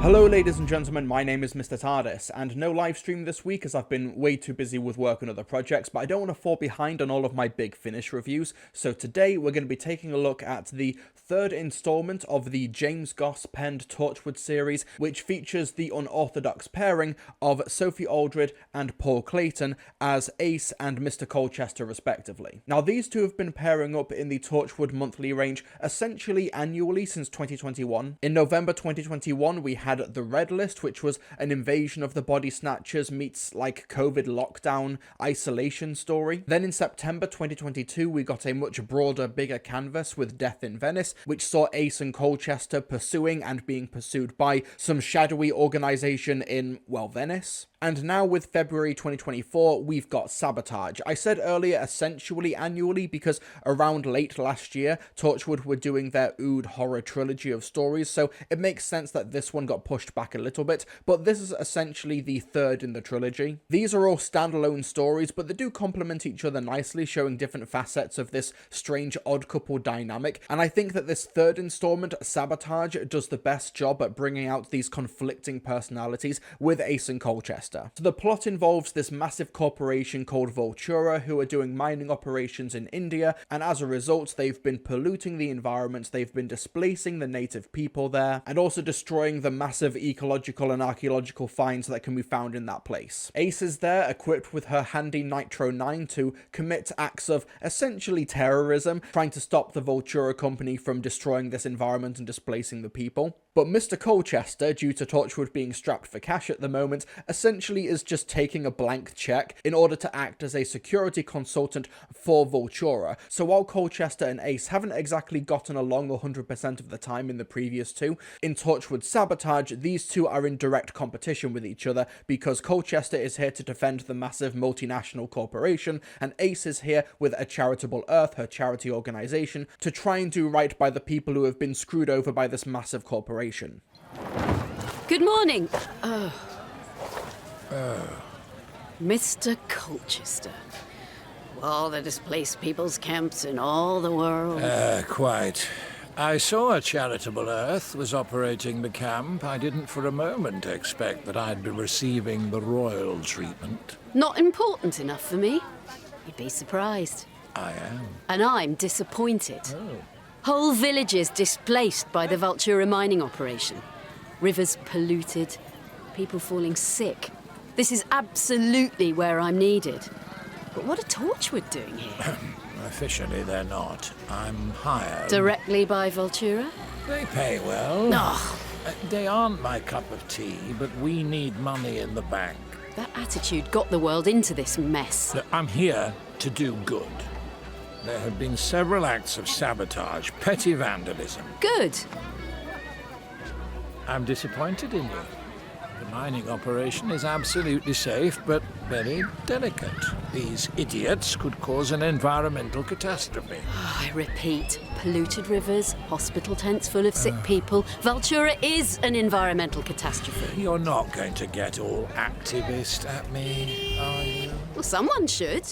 Hello ladies and gentlemen, my name is Mr. TARDIS, and no live stream this week as I've been way too busy with work on other projects, but I don't want to fall behind on all of my Big Finish reviews, so today we're going to be taking a look at the third installment of the James Goss penned Torchwood series, which features the unorthodox pairing of Sophie Aldred and Paul Clayton as Ace and Mr. Colchester respectively. Now these two have been pairing up in the Torchwood monthly range essentially annually since 2021. In November 2021 we had The Red List, which was an invasion of the body snatchers meets like COVID lockdown isolation story. Then in September 2022 we got a much broader, bigger canvas with Death in Venice, which saw Ace and Colchester pursuing and being pursued by some shadowy organization in, well, Venice. And now with February 2024, we've got Sabotage. I said earlier essentially annually because around late last year, Torchwood were doing their Ood horror trilogy of stories, so it makes sense that this one got pushed back a little bit, but this is essentially the third in the trilogy. These are all standalone stories, but they do complement each other nicely, showing different facets of this strange odd couple dynamic, and I think that this third installment, Sabotage, does the best job at bringing out these conflicting personalities with Ace and Colchester. So the plot involves this massive corporation called Vultura who are doing mining operations in India, and as a result they've been polluting the environment, they've been displacing the native people there, and also destroying the massive ecological and archaeological finds that can be found in that place. Ace is there equipped with her handy Nitro 9 to commit acts of essentially terrorism, trying to stop the Vultura company from destroying this environment and displacing the people. But Mr. Colchester, due to Torchwood being strapped for cash at the moment, essentially is just taking a blank check in order to act as a security consultant for Vultura. So while Colchester and Ace haven't exactly gotten along 100% of the time in the previous two, in Torchwood Sabotage, these two are in direct competition with each other because Colchester is here to defend the massive multinational corporation, and Ace is here with A Charitable Earth, her charity organization, to try and do right by the people who have been screwed over by this massive corporation. Good morning. Mr. Colchester. All the displaced people's camps in all the world. Quite. I saw A Charitable Earth was operating the camp. I didn't for a moment expect that I'd be receiving the royal treatment. Not important enough for me. You'd be surprised. I am. And I'm disappointed. Oh. Whole villages displaced by the Vultura mining operation. Rivers polluted. People falling sick. This is absolutely where I'm needed. But what are Torchwood doing here? Officially, they're not. I'm hired. Directly by Vultura? They pay well. Oh, They aren't my cup of tea, but we need money in the bank. that attitude got the world into this mess. Look, I'm here to do good. There have been several acts of sabotage, petty vandalism. Good. I'm disappointed in you. The mining operation is absolutely safe, but very delicate. These idiots could cause an environmental catastrophe. I repeat, polluted rivers, hospital tents full of sick people. Vultura is an environmental catastrophe. You're not going to get all activist at me, are you? Well, someone should.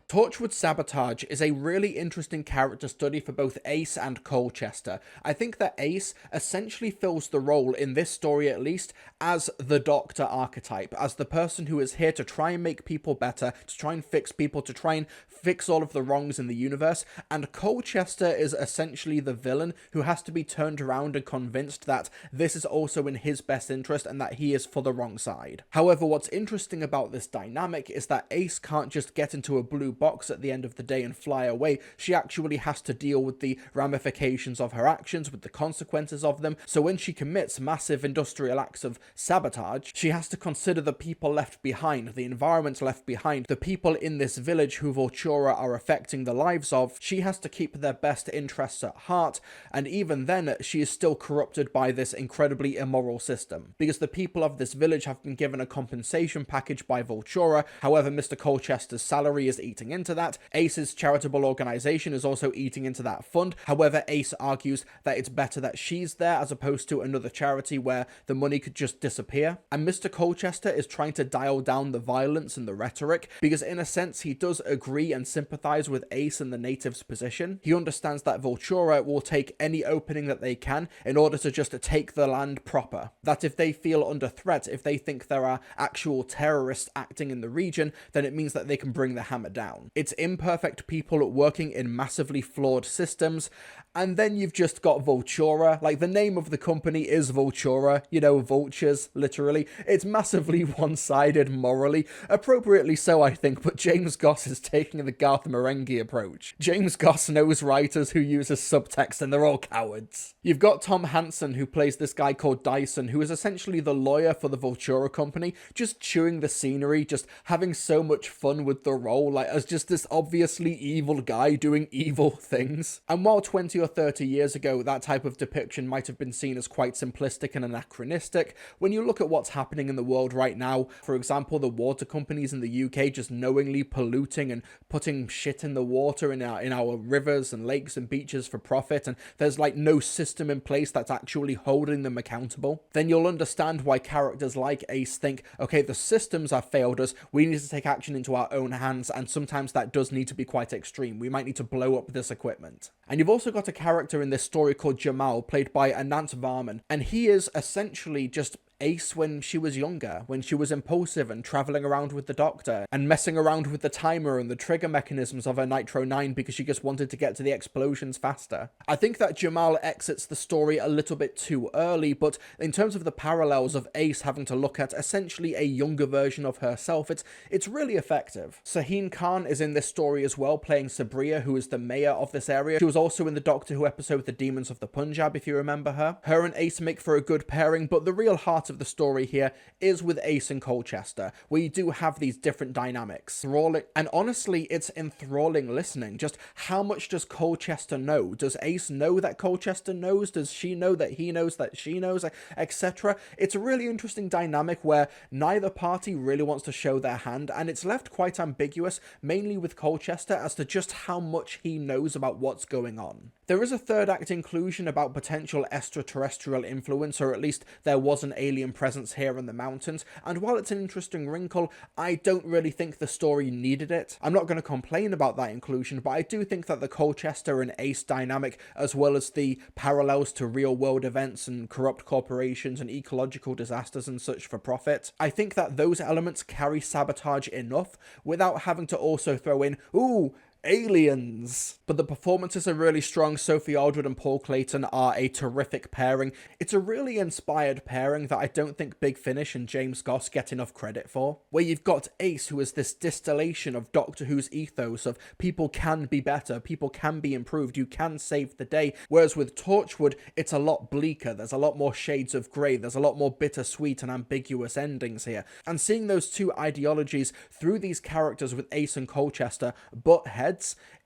Torchwood Sabotage is a really interesting character study for both Ace and Colchester. I think that Ace essentially fills the role, in this story at least, as the Doctor archetype, as the person who is here to try and make people better, to try and fix people, to try and fix all of the wrongs in the universe, and Colchester is essentially the villain who has to be turned around and convinced that this is also in his best interest and that he is for the wrong side. However, what's interesting about this dynamic is that Ace can't just get into a blue box at the end of the day and fly away. She actually has to deal with the ramifications of her actions, with the consequences of them. So when she commits massive industrial acts of sabotage, she has to consider the people left behind, the environment left behind, the people in this village who Vultura are affecting the lives of. She has to keep their best interests at heart, and even then she is still corrupted by this incredibly immoral system, because the people of this village have been given a compensation package by Vultura. However, Mr. Colchester's salary is eating eating into that. Ace's charitable organization is also eating into that fund. However, Ace argues that it's better that she's there as opposed to another charity where the money could just disappear. And Mr. Colchester is trying to dial down the violence and the rhetoric because in a sense he does agree and sympathize with Ace and the natives' position. He understands that Vultura will take any opening that they can in order to just take the land proper. That if they feel under threat, if they think there are actual terrorists acting in the region, then it means that they can bring the hammer down. It's imperfect people working in massively flawed systems, and then you've just got Vultura. Like, the name of the company is Vultura, you know, vultures, literally. It's massively one-sided morally, appropriately so, I think, but James Goss is taking the Garth Marenghi approach. James Goss knows writers who uses subtext, and they're all cowards. You've got Tom Hansen, who plays this guy called Dyson, who is essentially the lawyer for the Vultura company, just chewing the scenery, just having so much fun with the role, like, as just this obviously evil guy doing evil things. And while 20 or 30 years ago that type of depiction might have been seen as quite simplistic and anachronistic, when you look at what's happening in the world right now, for example, the water companies in the UK just knowingly polluting and putting shit in the water in our rivers and lakes and beaches for profit, and there's like no system in place that's actually holding them accountable, then you'll understand why characters like Ace think, okay, the systems have failed us, we need to take action into our own hands, and sometimes that does need to be quite extreme. We might need to blow up this equipment. And you've also got a character in this story called Jamal, played by Anant Varman, and he is essentially just Ace when she was younger, when she was impulsive and travelling around with the doctor and messing around with the timer and the trigger mechanisms of her Nitro 9 because she just wanted to get to the explosions faster. I think that Jamal exits the story a little bit too early, but in terms of the parallels of Ace having to look at essentially a younger version of herself, it's really effective. Saheen Khan is in this story as well, playing Sabria, who is the mayor of this area. She was also in the Doctor Who episode The Demons of the Punjab, if you remember her. Her and Ace make for a good pairing, but the real heart of the story here is with Ace and Colchester, where you do have these different dynamics. And honestly, it's enthralling listening. Just how much does Colchester know? Does Ace know that Colchester knows? Does she know that he knows that she knows, etc.? It's a really interesting dynamic where neither party really wants to show their hand, and it's left quite ambiguous, mainly with Colchester, as to just how much he knows about what's going on. There is a third act inclusion about potential extraterrestrial influence, or at least there was an alien presence here in the mountains, and while it's an interesting wrinkle, I don't really think the story needed it. I'm not going to complain about that inclusion, but I do think that the Colchester and Ace dynamic, as well as the parallels to real-world events and corrupt corporations and ecological disasters and such for profit, I think that those elements carry Sabotage enough without having to also throw in, ooh, aliens. But the performances are really strong. Sophie Aldred and Paul Clayton are a terrific pairing. It's a really inspired pairing that I don't think Big Finish and James Goss get enough credit for. Where you've got Ace, who is this distillation of Doctor Who's ethos of people can be better, people can be improved, you can save the day. Whereas with Torchwood, it's a lot bleaker. There's a lot more shades of grey. There's a lot more bittersweet and ambiguous endings here. And seeing those two ideologies through these characters with Ace and Colchester butt heads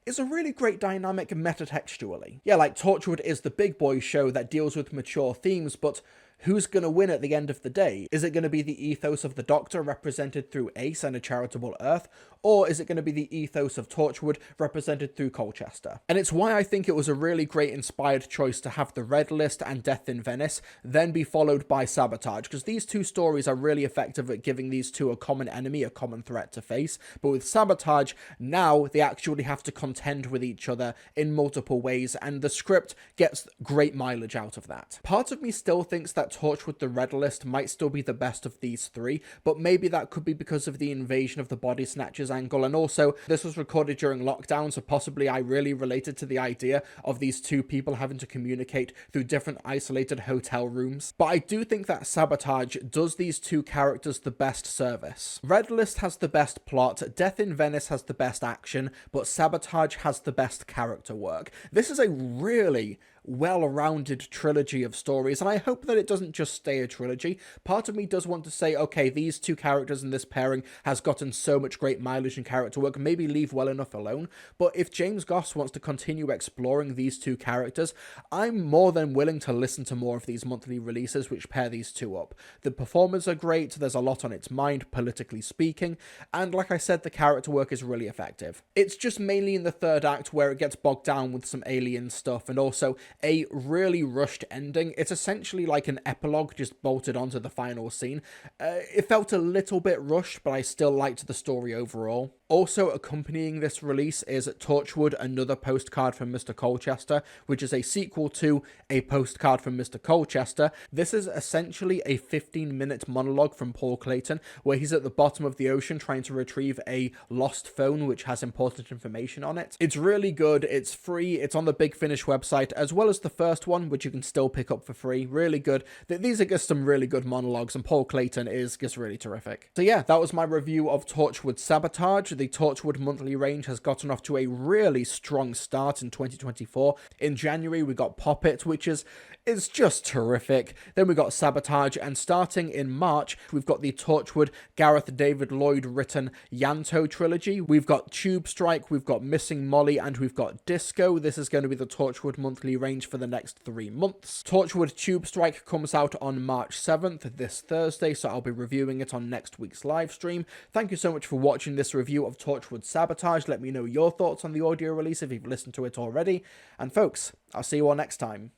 is a really great dynamic metatextually. Yeah, like Torchwood is the big boy show that deals with mature themes, but who's going to win at the end of the day? Is it going to be the ethos of the Doctor represented through Ace and A Charitable Earth? Or is it going to be the ethos of Torchwood represented through Colchester? And it's why I think it was a really great inspired choice to have the Red List and Death in Venice then be followed by Sabotage, because these two stories are really effective at giving these two a common enemy, a common threat to face. But with Sabotage, now they actually have to contend with each other in multiple ways, and the script gets great mileage out of that. Part of me still thinks that Torchwood the Red List might still be the best of these three, but maybe that could be because of the invasion of the Body Snatchers angle, and also this was recorded during lockdown, so possibly I really related to the idea of these two people having to communicate through different isolated hotel rooms. But I do think that Sabotage does these two characters the best service. Red List has the best plot, Death in Venice has the best action, but Sabotage has the best character work. This is a really well-rounded trilogy of stories, and I hope that it doesn't just stay a trilogy. Part of me does want to say, okay, these two characters in this pairing has gotten so much great mileage and character work, maybe leave well enough alone, but if James Goss wants to continue exploring these two characters, I'm more than willing to listen to more of these monthly releases which pair these two up. The performers are great, there's a lot on its mind, politically speaking, and like I said, the character work is really effective. It's just mainly in the third act where it gets bogged down with some alien stuff, and also a really rushed ending. It's essentially like an epilogue just bolted onto the final scene. It felt a little bit rushed, but I still liked the story overall. Also accompanying this release is Torchwood, Another Postcard from Mr. Colchester, which is a sequel to A Postcard from Mr. Colchester. This is essentially a 15-minute monologue from Paul Clayton, where he's at the bottom of the ocean trying to retrieve a lost phone which has important information on it. It's really good, it's free, it's on the Big Finish website, as well as the first one, which you can still pick up for free. Really good. These are just some really good monologues, and Paul Clayton is just really terrific. So yeah, that was my review of Torchwood Sabotage. The Torchwood monthly range has gotten off to a really strong start in 2024. In January, we got Pop It, which is just terrific. Then we got Sabotage, and starting in March, we've got the Torchwood Gareth David Lloyd written Yanto trilogy. We've got Tube Strike, we've got Missing Molly, and we've got Disco. This is going to be the Torchwood monthly range for the next 3 months. Torchwood Tube Strike comes out on March 7th, this Thursday, so I'll be reviewing it on next week's live stream. Thank you so much for watching this review of Torchwood Sabotage. Let me know your thoughts on the audio release if you've listened to it already. And folks, I'll see you all next time.